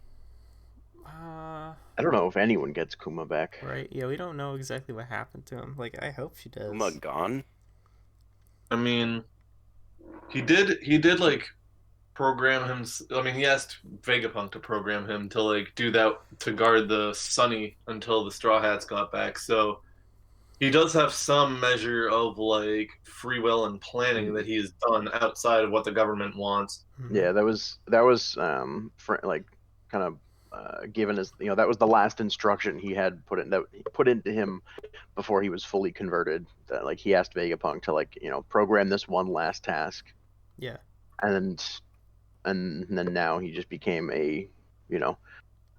I don't know if anyone gets Kuma back. Right? Yeah, we don't know exactly what happened to him. I hope she does. Kuma gone? I mean, he did program him. I mean, he asked Vegapunk to program him to do that to guard the Sunny until the Straw Hats got back. So he does have some measure of free will and planning that he's done outside of what the government wants. Yeah, that was kind of given as that was the last instruction he had put into him before he was fully converted. That he asked Vegapunk to program this one last task. Yeah. And then now he just became a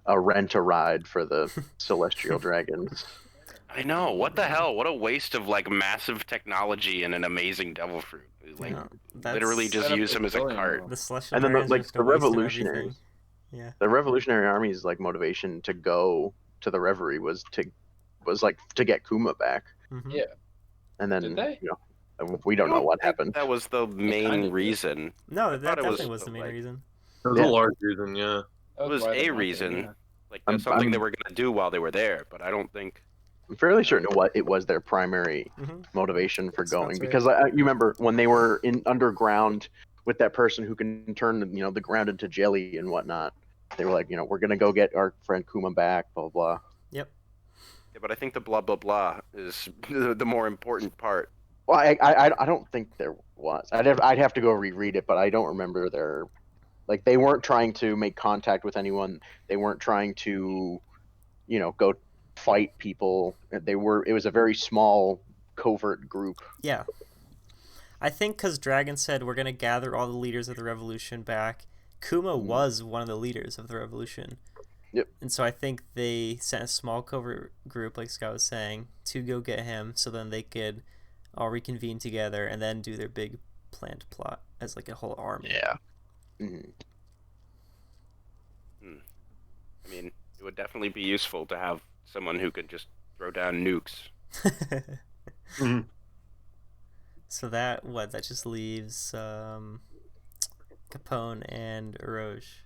rent-a-ride for the celestial dragons. I know. What the hell? What a waste of massive technology and an amazing devil fruit. Literally just use him as a cart. The celestial and then dragons the revolutionaries. Yeah. The Revolutionary Army's motivation to go to the Reverie was to get Kuma back. Mm-hmm. Yeah. And then Did they? we don't know what happened. That was the main reason. No, that definitely was the main reason. It was a large reason, yeah. It was a reason. That's something they were going to do while they were there, but I don't think... I'm fairly certain what it was their primary motivation for going. Because you remember when they were underground with that person who can turn the ground into jelly and whatnot, they were like, we're going to go get our friend Kuma back, blah, blah. Yep. Yeah, but I think the blah, blah, blah is the more important part. Well, I don't think there was. I'd have to go reread it, but I don't remember they weren't trying to make contact with anyone. They weren't trying to, go fight people. It was a very small, covert group. Yeah. I think because Dragon said we're going to gather all the leaders of the revolution back. Kuma was one of the leaders of the revolution. Yep. And so I think they sent a small covert group, like Scott was saying, to go get him so then they could all reconvene together and then do their big planned plot as a whole army. Yeah. I mean, it would definitely be useful to have someone who could just throw down nukes. So that just leaves Capone and Oroge.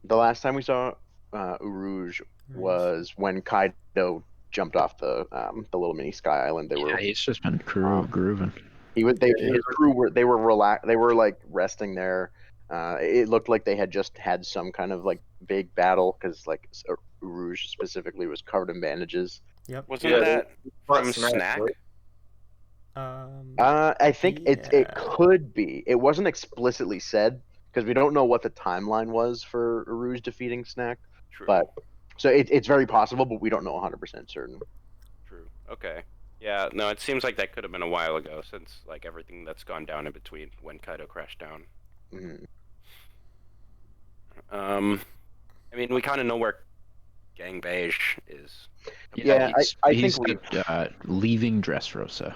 The last time we saw Oroge was when Kaido jumped off the little mini sky island. He's just been grooving. His crew were relaxed. They were resting there. It looked like they had just had some kind of like big battle because like Rouge specifically was covered in bandages. Yep. Wasn't that from Snack? Right? I think it could be. It wasn't explicitly said because we don't know what the timeline was for Rouge defeating Snack. True. But so it's very possible, but we don't know 100% certain. True. Okay. Yeah. No, it seems like that could have been a while ago, since like everything that's gone down in between when Kaido crashed down. Mm-hmm. I mean, we kind of know where Gang Beige is. Yeah, I he's think leaving Dressrosa.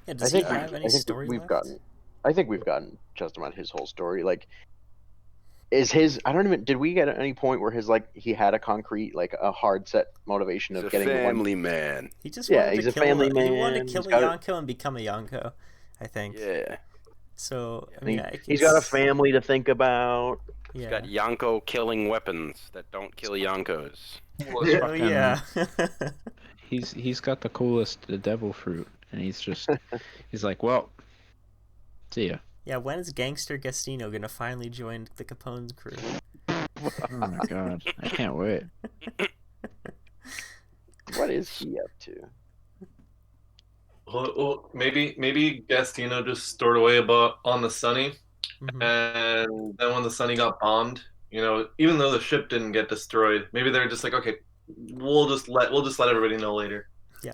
Yeah, does he have any story we've left? I think we've gotten just about his whole story. Like, is his? I don't even. Did we get at any point where his he had a concrete a hard set motivation He's of a getting family man. He just Yeah, wanted he's to a kill family He man. wanted to kill He's a got Yonko and become a Yonko, I think. Yeah. So I And mean, he's got a family to think about. He's Yeah. got Yonko killing weapons that don't kill Yonkos. Oh yeah. He's got the coolest devil fruit, and he's like, well, see ya. Yeah. When is Gangster Gastino gonna finally join the Capone's crew? Oh my god, I can't wait. What is he up to? Well, maybe Gastino just stored away on the Sunny, Mhm. and then when the Sunny got bombed, even though the ship didn't get destroyed, maybe they're just like, okay, we'll just let everybody know later. Yeah.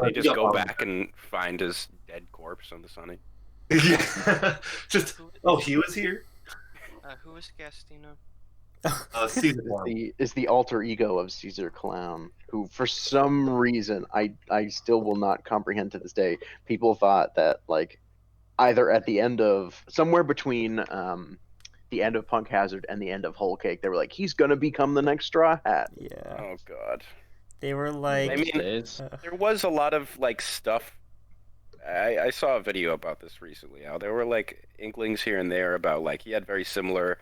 They just go back and find his dead corpse on the Sunny. Yeah. Just he was here. Who is Gastino? Caesar. Is the alter ego of Caesar Clown, who for some reason I still will not comprehend to this day. People thought that either at the end of somewhere between the end of Punk Hazard and the end of Whole Cake, they were like, he's gonna become the next Straw Hat. Yeah. Oh god. They were like. I mean, there was a lot of stuff. I saw a video about this recently. How there were inklings here and there about he had very similar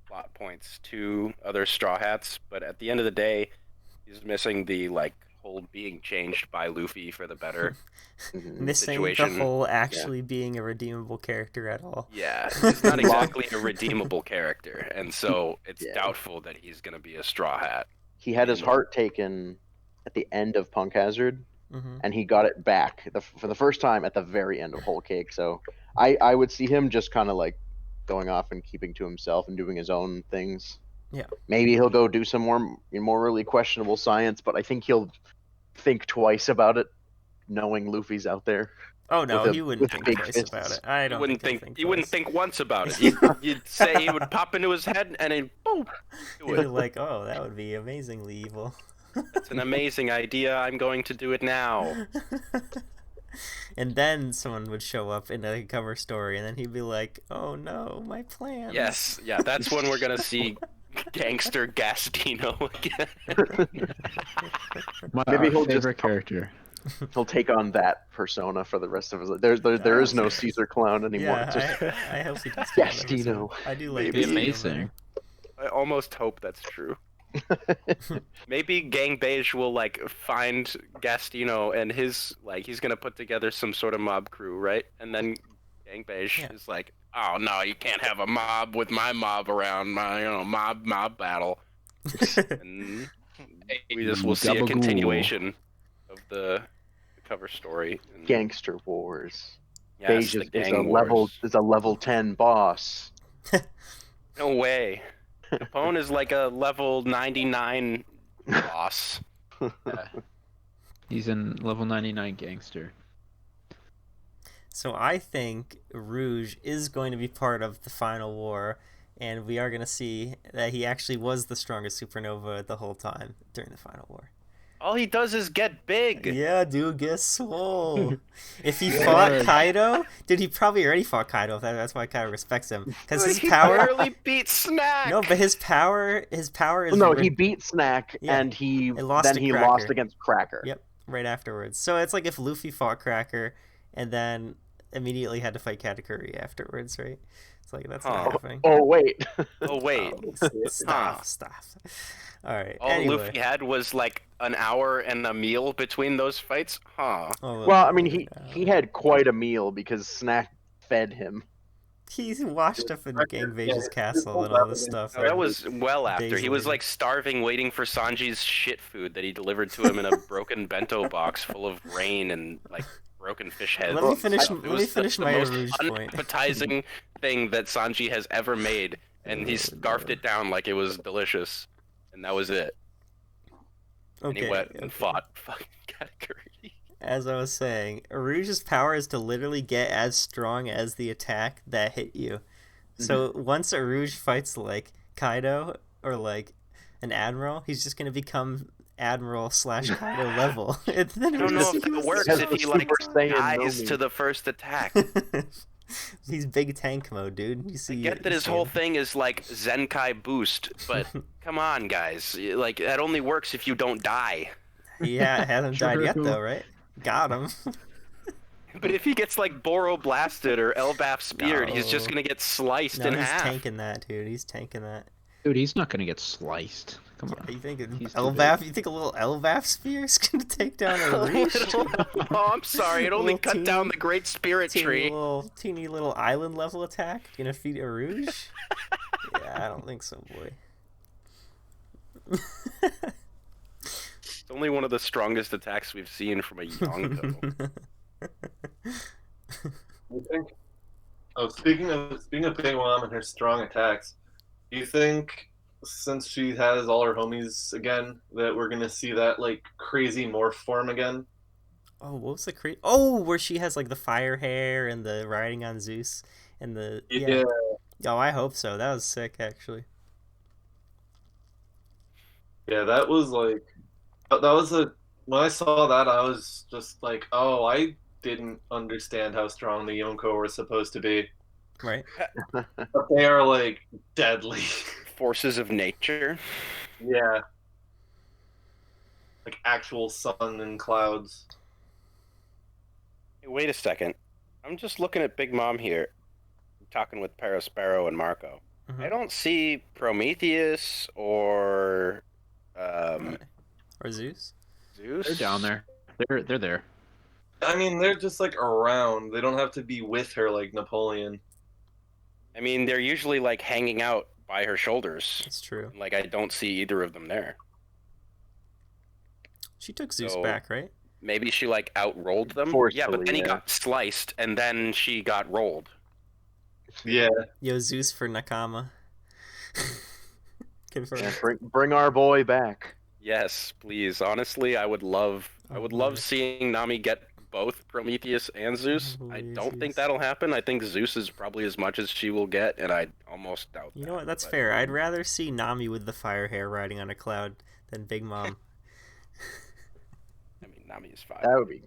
plot points to other Straw Hats, but at the end of the day, he's missing the whole being changed by Luffy for the better. Missing situation. the whole actually being a redeemable character at all. Yeah, he's not exactly a redeemable character, and so it's doubtful that he's going to be a Straw Hat. He had his heart taken at the end of Punk Hazard, and he got it back for the first time at the very end of Whole Cake. So I would see him just kind of going off and keeping to himself and doing his own things. Yeah. Maybe he'll go do some more morally questionable science, but I think he'll think twice about it, knowing Luffy's out there. Oh no, he wouldn't think twice about it. I don't. He wouldn't think once about it. You'd say he would pop into his head and then boom. He'd be like, oh, that would be amazingly evil. It's an amazing idea. I'm going to do it now. And then someone would show up in a cover story, and then he'd be like, oh no, my plan. Yes, yeah, that's when we're gonna see Gangster Gastino again. Maybe he'll favorite character. He'll take on that persona for the rest of his life. There is no Caesar Clown anymore. Yeah, It's just I hope he does. Gastino. I do like. Maybe Gastino amazing. I almost hope that's true. Maybe Gang Beige will find Gastino and his he's gonna put together some sort of mob crew, right? And then Gang Beige is like, oh no, you can't have a mob with my mob around my mob battle. And we just will see a continuation of the cover story. And, Gangster Wars. yes, Beige the is gang wars. a level 10 boss. No way. Capone is a level 99 boss. He's in level 99 gangster. So I think Rouge is going to be part of the final war, and we are going to see that he actually was the strongest Supernova the whole time during the final war. All he does is get big. Yeah, dude, get swole. If he fought Kaido, dude, he probably already fought Kaido. That's why Kaido respects him, because his power. He barely beat Snack. No, but his power is. No, he beat Snack, and he lost against Cracker. Yep, right afterwards. So it's like if Luffy fought Cracker, and then immediately had to fight Katakuri afterwards, right? It's like that's not happening. Oh wait. Oh wait. Stop. All right. All anyway. Luffy had was an hour and a meal between those fights? Huh. Well, I mean, he had quite a meal because Snack fed him. He's washed up in Gangvage's castle and all this stuff. No, that was well after. Days He was later. like starving, waiting for Sanji's shit food that he delivered to him in a broken bento box full of rain and like broken fish heads. Let me and finish. stuff. It Let me was finish the my most Arouge point. unappetizing thing that Sanji has ever made, and he scarfed it down like it was delicious, and that was it. And he went and fought fucking Katakuri. As I was saying, Arouge's power is to literally get as strong as the attack that hit you. So once Arouge fights like Kaido or like an admiral, he's just gonna become Admiral / Kaido level. And then I don't know if that works if he like Super Saiyan dies Nomi. to the first attack. He's big tank mode, dude. You I see? get that his whole thing is like Zenkai boost, but come on, guys. Like that only works if you don't die. Yeah, hasn't died yet though, right? Got him. But if he gets like Boro blasted or Elbaf speared, he's just No. gonna get sliced No, in he's half. tanking that, dude. He's tanking that. Dude, he's not gonna get sliced. Come on. You think He's too Elbaf? You think a little Elbaf spear is gonna take down a Arouge? Oh, I'm sorry. It only Little cut teeny- down the Great Spirit Tree. Teeny little island level attack gonna feed Arouge? Yeah, I don't think so, boy. It's only one of the strongest attacks we've seen from a Yonko. You think? Oh, speaking of Big Mom and her strong attacks, do you think since she has all her homies again that we're gonna see that like crazy morph form again? Oh, what was the Oh, where she has like the fire hair and the riding on Zeus and the Yeah. Oh, I hope so. That was sick, actually. Yeah, that was like when I saw that I was just like, oh, I didn't understand how strong the Yonko were supposed to be. Right? But they are like deadly. Forces of nature. Yeah. Like actual sun and clouds. Hey, wait a second. I'm just looking at Big Mom here, talking with Parasparrow and Marco. Mhm. I don't see Prometheus or Or Zeus? Zeus. They're down there. They're there. I mean, they're just like around. They don't have to be with her like Napoleon. I mean, they're usually like hanging out by her shoulders. That's true. Like I don't see either of them there. She took Zeus So- back, right? Maybe she like outrolled them. Yeah, but Forcefully, then he yeah. got sliced, and then she got rolled. Yeah. Yo, Zeus for Nakama. Confirm. Yeah, bring our boy back. Yes, please. Honestly, I would love boy. seeing Nami get both Prometheus and Zeus. Oh, I boy, don't Zeus. think that'll happen. I think Zeus is probably as much as she will get, and I almost doubt You that. know what? That's but- fair. I'd rather see Nami with the fire hair riding on a cloud than Big Mom. I mean, Nami is fine. That would be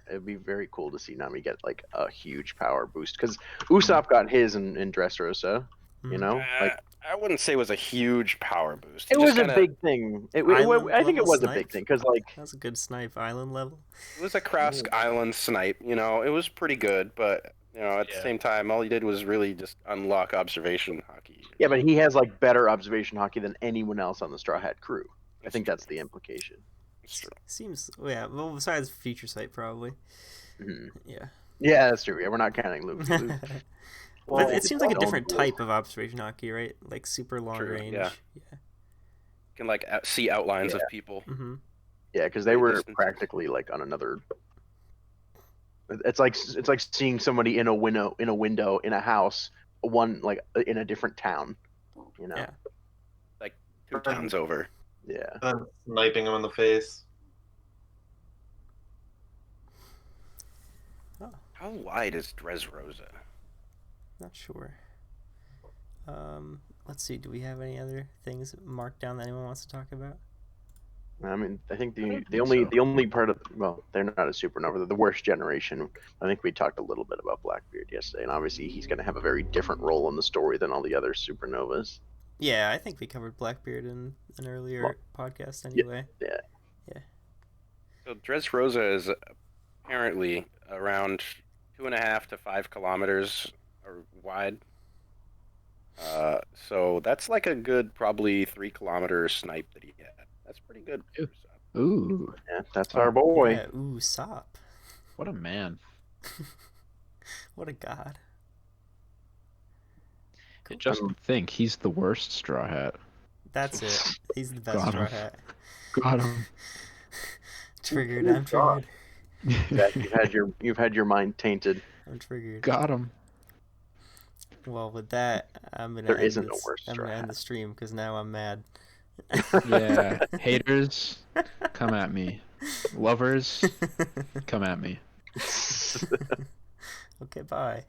it'd be very cool to see Nami get like a huge power boost because Usopp got his in Dressrosa. You Mhm. know, like I wouldn't say it was a huge power boost. it just was a kinda- big thing. Island I think it level was a snipe? big thing because like That was a good snipe island level. It was a Krask Island snipe. You know, it was pretty good, but you know, at the Yeah. same time, all he did was really just unlock observation hockey. yeah, but he has like better observation hockey than anyone else on the Straw Hat crew. I think that's the implication. It's true. Seems, well, besides Future Sight, probably. Mhm. Yeah. Yeah, that's true. Yeah, we're not counting Luke. But it seems like a Well, different type of observation hockey, right? Like super long True, range. yeah. Can like see outlines of Yeah. people. Mm-hmm. Yeah, because they were Distance. practically like on another. It's like seeing somebody in a window in a house, one like in a different town. You know. Yeah. Two towns over. Yeah. I'm sniping him in the face. How wide is Dressrosa? Not sure. Let's see. Do we have any other things marked down that anyone wants to talk about? I mean, I think don't the think so. only part of they're not a supernova. They're the worst generation. I think we talked a little bit about Blackbeard yesterday, and obviously he's going to have a very different role in the story than all the other supernovas. Yeah, I think we covered Blackbeard in an earlier Well, podcast anyway. So Dressrosa is apparently around 2.5 to 5 kilometers wide. So that's like a good probably 3 kilometer snipe that he had. That's pretty good. Ooh, Yeah, that's our boy. Yeah, ooh, Sop. what a man. What a god. Cool. Just think, he's the worst Straw Hat. That's it. He's the best Got Straw him. Hat. Got him. Triggered. I'm triggered. Zach, you've had your mind tainted. I'm triggered. Got him. Well, with that, I'm gonna There end isn't a this. worse I'm Straw gonna end Hat. the stream because now I'm mad. Yeah, haters, come at me. Lovers, come at me. Okay, bye.